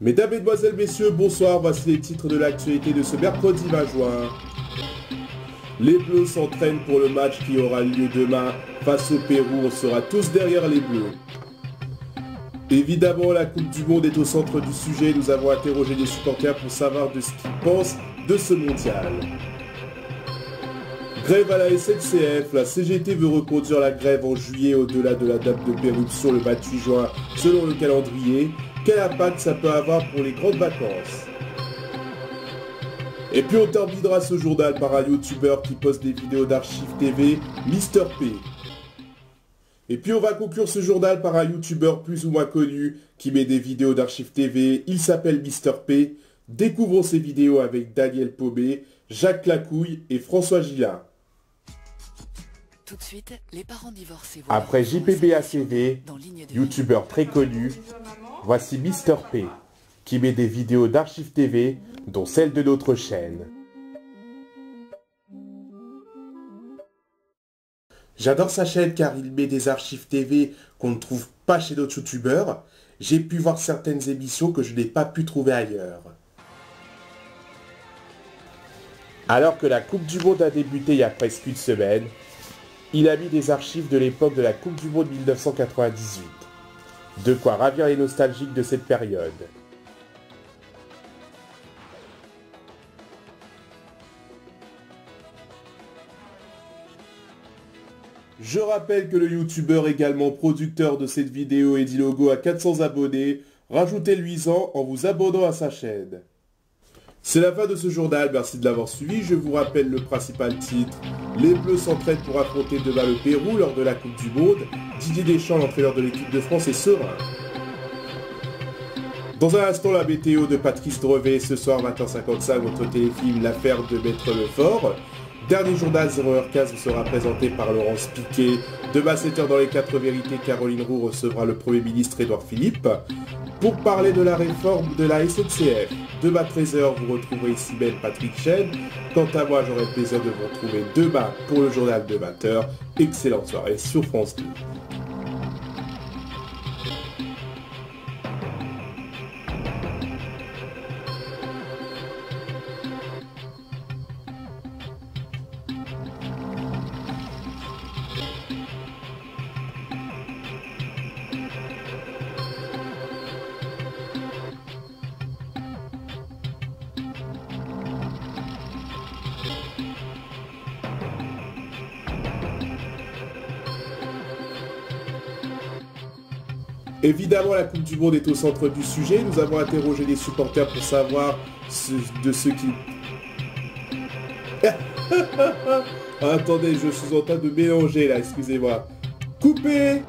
Mesdames, Mesdemoiselles, Messieurs, bonsoir, voici les titres de l'actualité de ce mercredi 20 juin. Les Bleus s'entraînent pour le match qui aura lieu demain face au Pérou, on sera tous derrière les Bleus. Évidemment, la Coupe du Monde est au centre du sujet, nous avons interrogé les supporters pour savoir de ce qu'ils pensent de ce mondial. Grève à la SNCF, la CGT veut reconduire la grève en juillet au-delà de la date de péremption le 28 juin selon le calendrier. Quel impact ça peut avoir pour les grandes vacances? Et puis on terminera ce journal par un youtubeur qui poste des vidéos d'Archive TV, Mister P. Et puis on va conclure ce journal par un youtubeur plus ou moins connu qui met des vidéos d'Archive TV, il s'appelle Mister P. Découvrons ses vidéos avec Daniel Paubé, Jacques Lacouille et François Gillin. Tout de suite, les parents divorcés. Après JPBACV, youtubeur très connu, voici Mister P, qui met des vidéos d'Archive TV, dont celle de notre chaîne. J'adore sa chaîne car il met des archives TV qu'on ne trouve pas chez d'autres youtubeurs. J'ai pu voir certaines émissions que je n'ai pas pu trouver ailleurs. Alors que la Coupe du Monde a débuté il y a presque une semaine, il a mis des archives de l'époque de la Coupe du Monde 1998. De quoi ravir les nostalgiques de cette période. Je rappelle que le youtubeur également producteur de cette vidéo Edilogo a 400 abonnés. Rajoutez-lui-en en vous abonnant à sa chaîne. C'est la fin de ce journal, merci de l'avoir suivi. Je vous rappelle le principal titre. Les Bleus s'entraînent pour affronter demain le Pérou lors de la Coupe du Monde. Didier Deschamps, l'entraîneur de l'équipe de France, est serein. Dans un instant, la météo de Patrice Drevet. Ce soir, 20h55, votre téléfilm L'affaire de Maître Lefort. Dernier journal 0h15 sera présenté par Laurence Piquet. Demain 7h dans les 4 vérités, Caroline Roux recevra le Premier ministre Édouard Philippe pour parler de la réforme de la SNCF. Demain 13h, vous retrouverez ici même Patrick Chen. Quant à moi, j'aurai le plaisir de vous retrouver demain pour le journal de 20h. Excellente soirée sur France 2. Évidemment, la Coupe du Monde est au centre du sujet. Nous avons interrogé les supporters pour savoir de ce qui... Attendez, je suis en train de mélanger là, excusez-moi. Coupez!